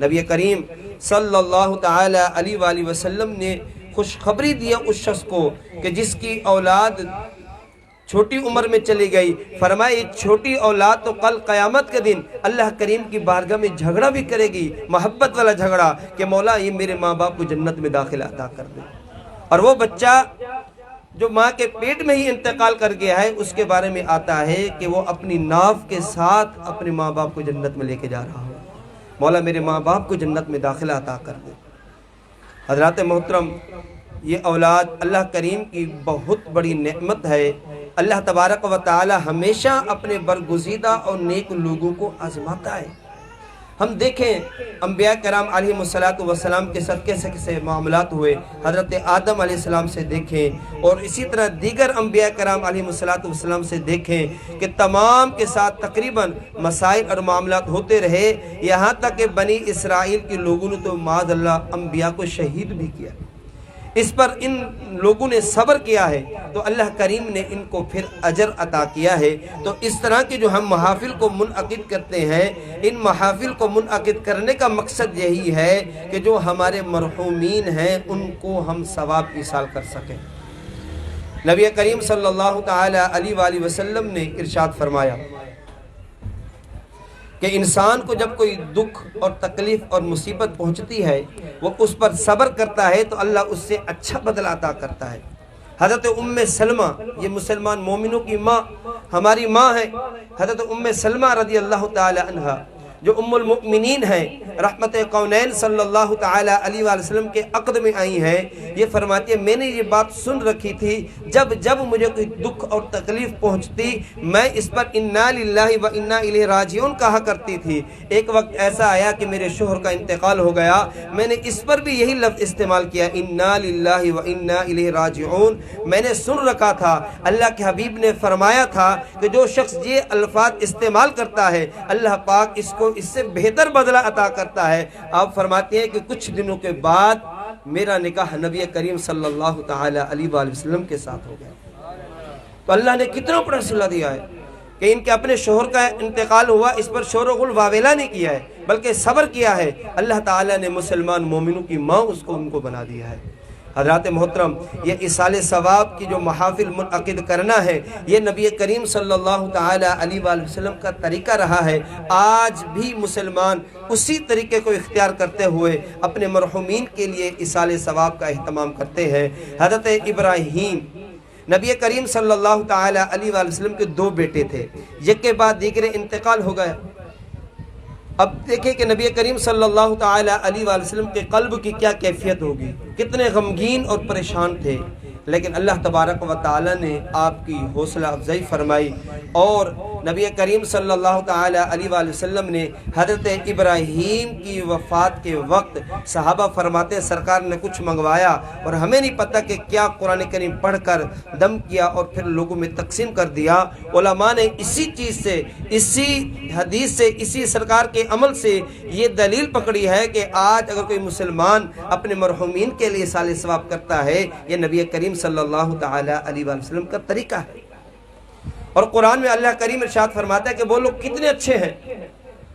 نبی کریم صلی اللہ تعالی علیہ وآلہ وسلم نے خوشخبری دیا اس شخص کو کہ جس کی اولاد چھوٹی عمر میں چلی گئی، فرمایا یہ چھوٹی اولاد تو کل قیامت کے دن اللہ کریم کی بارگاہ میں جھگڑا بھی کرے گی، محبت والا جھگڑا کہ مولا یہ میرے ماں باپ کو جنت میں داخلہ عطا کر دے۔ اور وہ بچہ جو ماں کے پیٹ میں ہی انتقال کر گیا ہے اس کے بارے میں آتا ہے کہ وہ اپنی ناف کے ساتھ اپنے ماں باپ کو جنت میں لے کے جا رہا ہو، مولا میرے ماں باپ کو جنت میں داخلہ عطا کر دے۔ حضرات محترم، یہ اولاد اللہ کریم کی بہت بڑی نعمت ہے۔ اللہ تبارک و تعالی ہمیشہ اپنے برگزیدہ اور نیک لوگوں کو آزماتا ہے۔ ہم دیکھیں انبیاء کرام علیہ السلام کے ساتھ کیسے معاملات ہوئے، حضرت آدم علیہ السلام سے دیکھیں اور اسی طرح دیگر انبیاء کرام علیہ السلام سے دیکھیں کہ تمام کے ساتھ تقریباً مسائل اور معاملات ہوتے رہے، یہاں تک کہ بنی اسرائیل کے لوگوں نے تو معاذ اللہ انبیاء کو شہید بھی کیا۔ اس پر ان لوگوں نے صبر کیا ہے تو اللہ کریم نے ان کو پھر اجر عطا کیا ہے۔ تو اس طرح کے جو ہم محافل کو منعقد کرتے ہیں، ان محافل کو منعقد کرنے کا مقصد یہی ہے کہ جو ہمارے مرحومین ہیں ان کو ہم ثواب ایصال کر سکیں۔ نبی کریم صلی اللہ تعالی علیہ وآلہ وسلم نے ارشاد فرمایا کہ انسان کو جب کوئی دکھ اور تکلیف اور مصیبت پہنچتی ہے وہ اس پر صبر کرتا ہے تو اللہ اس سے اچھا بدلہ عطا کرتا ہے۔ حضرت ام سلمہ، یہ مسلمان مومنوں کی ماں، ہماری ماں ہے، حضرت ام سلمہ رضی اللہ تعالی عنہا جو ام المؤمنین ہیں، رحمت کونین صلی اللہ تعالی علیہ وآلہ وسلم کے عقد میں آئی ہیں، یہ فرماتی ہے میں نے یہ بات سن رکھی تھی، جب مجھے کوئی دکھ اور تکلیف پہنچتی میں اس پر انا للہ و انا الیہ راجعون کہا کرتی تھی۔ ایک وقت ایسا آیا کہ میرے شوہر کا انتقال ہو گیا، میں نے اس پر بھی یہی لفظ استعمال کیا، انا للہ و انا الیہ راجعون۔ میں نے سن رکھا تھا اللہ کے حبیب نے فرمایا تھا کہ جو شخص یہ الفاظ استعمال کرتا ہے اللہ پاک اس کو اس سے بہتر بدلہ عطا کرتا ہے۔ آپ فرماتے ہیں کہ کچھ دنوں کے بعد میرا نکاح نبی کریم صلی اللہ تعالی علیہ وآلہ وسلم کے ساتھ ہو گیا۔ تو اللہ نے کتنا بڑا صلہ دیا ہے کہ ان کے اپنے شوہر کا انتقال ہوا، اس پر شور و غل واویلا نہیں کیا ہے بلکہ صبر کیا ہے۔ اللہ تعالیٰ نے مسلمان مومنوں کی ماں ان کو بنا دیا ہے۔ حضرات محترم، یہ ایصال ثواب کی جو محافل منعقد کرنا ہے یہ نبی کریم صلی اللہ تعالی علیہ وآلہ وسلم کا طریقہ رہا ہے۔ آج بھی مسلمان اسی طریقے کو اختیار کرتے ہوئے اپنے مرحومین کے لیے ایصال ثواب کا اہتمام کرتے ہیں۔ حضرت ابراہیم، نبی کریم صلی اللہ تعالی علیہ وآلہ وسلم کے دو بیٹے تھے، یک کے بعد دیگر انتقال ہو گیا۔ اب دیکھیں کہ نبی کریم صلی اللہ تعالی علیہ وآلہ وسلم کے قلب کی کیا کیفیت ہوگی، کتنے غمگین اور پریشان تھے، لیکن اللہ تبارک و تعالی نے آپ کی حوصلہ افزائی فرمائی اور نبی کریم صلی اللہ تعالی علیہ وآلہ وسلم نے حضرت ابراہیم کی وفات کے وقت صحابہ فرماتے سرکار نے کچھ منگوایا اور ہمیں نہیں پتہ کہ کیا قرآن کریم پڑھ کر دم کیا اور پھر لوگوں میں تقسیم کر دیا۔ علماء نے اسی چیز سے، اسی حدیث سے، اسی سرکار کے عمل سے یہ دلیل پکڑی ہے کہ آج اگر کوئی مسلمان اپنے مرحومین کے لیے ایصال ثواب کرتا ہے یہ نبی کریم صلی اللہ تعالی علیہ وآلہ وسلم کا طریقہ ہے۔ اور قرآن میں اللہ کریم ارشاد فرماتا ہے کہ وہ لوگ کتنے اچھے ہیں،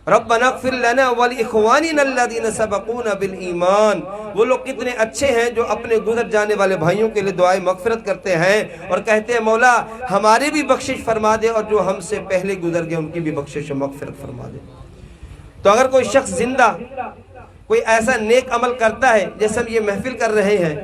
ربنا اغفر لنا ولاخواننا الذین سبقونا بالایمان، وہ لوگ کتنے اچھے ہیں جو اپنے گزر جانے والے بھائیوں کے لیے دعائے مغفرت کرتے ہیں اور کہتے ہیں مولا ہماری بھی بخشش فرما دے اور جو ہم سے پہلے گزر گئے ان کی بھی بخشش و مغفرت فرما دے۔ تو اگر کوئی شخص زندہ کوئی ایسا نیک عمل کرتا ہے جیسے ہم یہ محفل کر رہے ہیں،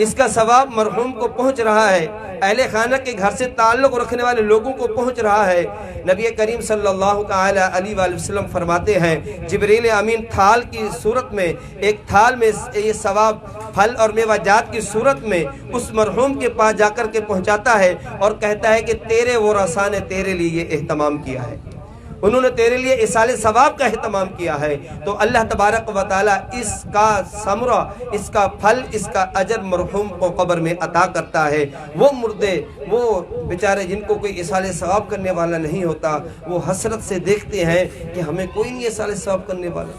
اس کا ثواب مرحوم کو پہنچ رہا ہے، اہل خانہ کے گھر سے تعلق رکھنے والے لوگوں کو پہنچ رہا ہے۔ نبی کریم صلی اللہ تعالی علیہ وآلہ وسلم فرماتے ہیں جبریل امین تھال کی صورت میں، ایک تھال میں یہ ثواب پھل اور میوہ جات کی صورت میں اس مرحوم کے پاس جا کر کے پہنچاتا ہے اور کہتا ہے کہ تیرے ورثاء نے تیرے لیے یہ اہتمام کیا ہے، انہوں نے تیرے لیے ایصال ثواب کا اہتمام کیا ہے۔ تو اللہ تبارک و تعالی اس کا ثمرہ، اس کا پھل، اس کا اجر مرحوم کو قبر میں عطا کرتا ہے۔ وہ مردے، وہ بیچارے جن کو کوئی ایصال ثواب کرنے والا نہیں ہوتا، وہ حسرت سے دیکھتے ہیں کہ ہمیں کوئی نہیں ایصال ثواب کرنے والا۔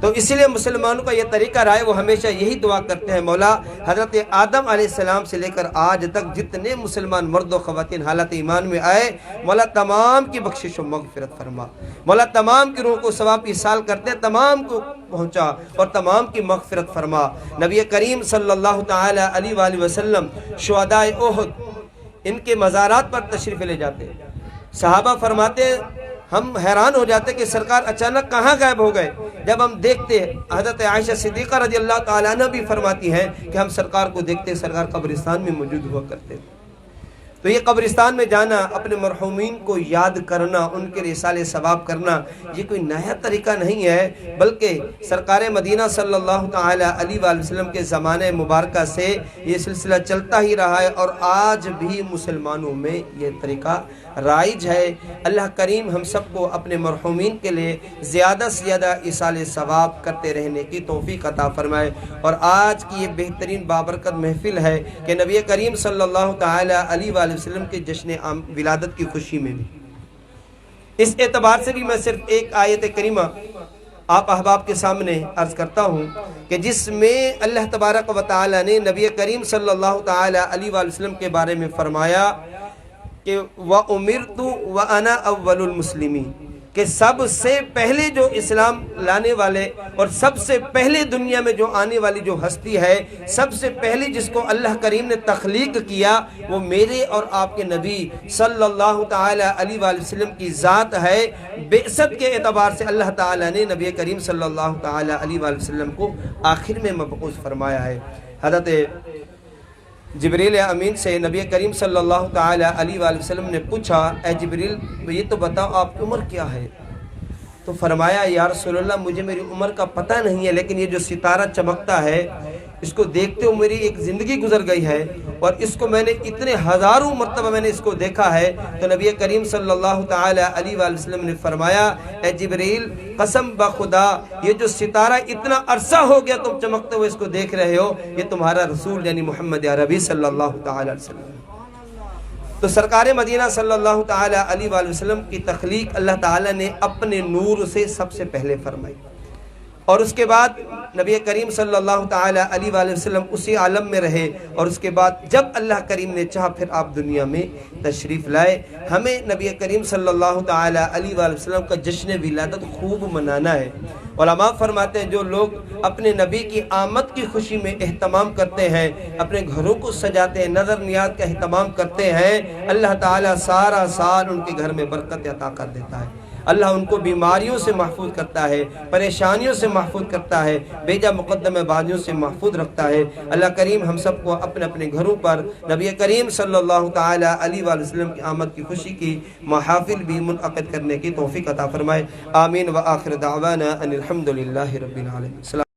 تو اس لیے مسلمانوں کا یہ طریقہ رہا ہے، وہ ہمیشہ یہی دعا کرتے ہیں، مولا حضرت آدم علیہ السلام سے لے کر آج تک جتنے مسلمان مرد و خواتین حالت ایمان میں آئے، مولا تمام کی بخشش و مغفرت فرما، مولا تمام کی روح کو ثواب ایصال کرتے تمام کو پہنچا اور تمام کی مغفرت فرما۔ نبی کریم صلی اللہ تعالی علیہ وآلہ وسلم شہداء احد ان کے مزارات پر تشریف لے جاتے، صحابہ فرماتے ہم حیران ہو جاتے کہ سرکار اچانک کہاں غائب ہو گئے۔ جب ہم دیکھتے، حضرت عائشہ صدیقہ رضی اللہ تعالیٰ عنہ بھی فرماتی ہیں کہ ہم سرکار کو دیکھتے سرکار قبرستان میں موجود ہوا کرتے تھے۔ تو یہ قبرستان میں جانا، اپنے مرحومین کو یاد کرنا، ان کے رسالے ثواب کرنا، یہ کوئی نیا طریقہ نہیں ہے، بلکہ سرکار مدینہ صلی اللہ تعالی علیہ وآلہ وسلم کے زمانے مبارکہ سے یہ سلسلہ چلتا ہی رہا ہے، اور آج بھی مسلمانوں میں یہ طریقہ رائج ہے۔ اللہ کریم ہم سب کو اپنے مرحومین کے لیے زیادہ سے زیادہ ایصال ثواب کرتے رہنے کی توفیق عطا فرمائے۔ اور آج کی یہ بہترین بابرکت محفل ہے کہ نبی کریم صلی اللہ تعالی علیہ وآلہ وسلم کے جشن ولادت کی خوشی میں بھی، اس اعتبار سے بھی میں صرف ایک آیت کریمہ آپ احباب کے سامنے عرض کرتا ہوں کہ جس میں اللہ تبارک و تعالی نے نبی کریم صلی اللہ تعالی علیہ وآلہ وسلم کے بارے میں فرمایا کہ وَأُمِرْتُ وَأَنَا أَوَّلُ الْمُسْلِمِينَ، کہ سب سے پہلے جو اسلام لانے والے اور سب سے پہلے دنیا میں جو آنے والی جو ہستی ہے، سب سے پہلے جس کو اللہ کریم نے تخلیق کیا، وہ میرے اور آپ کے نبی صلی اللہ تعالی علیہ وآلہ وسلم کی ذات ہے۔ بعثت کے اعتبار سے اللہ تعالیٰ نے نبی کریم صلی اللہ تعالی علیہ وآلہ وسلم کو آخر میں مبعوث فرمایا ہے۔ حضرت جبریل امین سے نبی کریم صلی اللہ تعالی علیہ وآلہ وسلم نے پوچھا، اے جبریل یہ تو بتاؤ آپ کی عمر کیا ہے؟ تو فرمایا یا رسول اللہ مجھے میری عمر کا پتہ نہیں ہے، لیکن یہ جو ستارہ چمکتا ہے اس کو دیکھتے ہوئے میری ایک زندگی گزر گئی ہے، اور اس کو میں نے اتنے ہزاروں مرتبہ میں نے اس کو دیکھا ہے۔ تو نبی کریم صلی اللہ تعالی علیہ وآلہ وسلم نے فرمایا، اے جبریل قسم بخدا یہ جو ستارہ اتنا عرصہ ہو گیا تم چمکتے ہوئے اس کو دیکھ رہے ہو، یہ تمہارا رسول یعنی محمد عربی صلی اللہ تعالی علیہ وسلم۔ تو سرکار مدینہ صلی اللہ تعالی علیہ وآلہ وسلم کی تخلیق اللہ تعالی نے اپنے نور سے سب سے پہلے فرمائی، اور اس کے بعد نبی کریم صلی اللہ تعالی علیہ وآلہ وسلم اسی عالم میں رہے، اور اس کے بعد جب اللہ کریم نے چاہا پھر آپ دنیا میں تشریف لائے۔ ہمیں نبی کریم صلی اللہ تعالی علیہ وآلہ وسلم کا جشن ولادت خوب منانا ہے۔ علماء فرماتے ہیں جو لوگ اپنے نبی کی آمد کی خوشی میں اہتمام کرتے ہیں، اپنے گھروں کو سجاتے ہیں، نظر نیاز کا اہتمام کرتے ہیں، اللہ تعالیٰ سارا سال ان کے گھر میں برکت عطا کر دیتا ہے۔ اللہ ان کو بیماریوں سے محفوظ کرتا ہے، پریشانیوں سے محفوظ کرتا ہے، بیجا مقدمہ بازیوں سے محفوظ رکھتا ہے۔ اللہ کریم ہم سب کو اپنے اپنے گھروں پر نبی کریم صلی اللہ تعالی علیہ وآلہ وسلم کی آمد کی خوشی کی محافل بھی منعقد کرنے کی توفیق عطا فرمائے۔ آمین۔ وآخر دعوانا ان الحمد للہ رب العالمین۔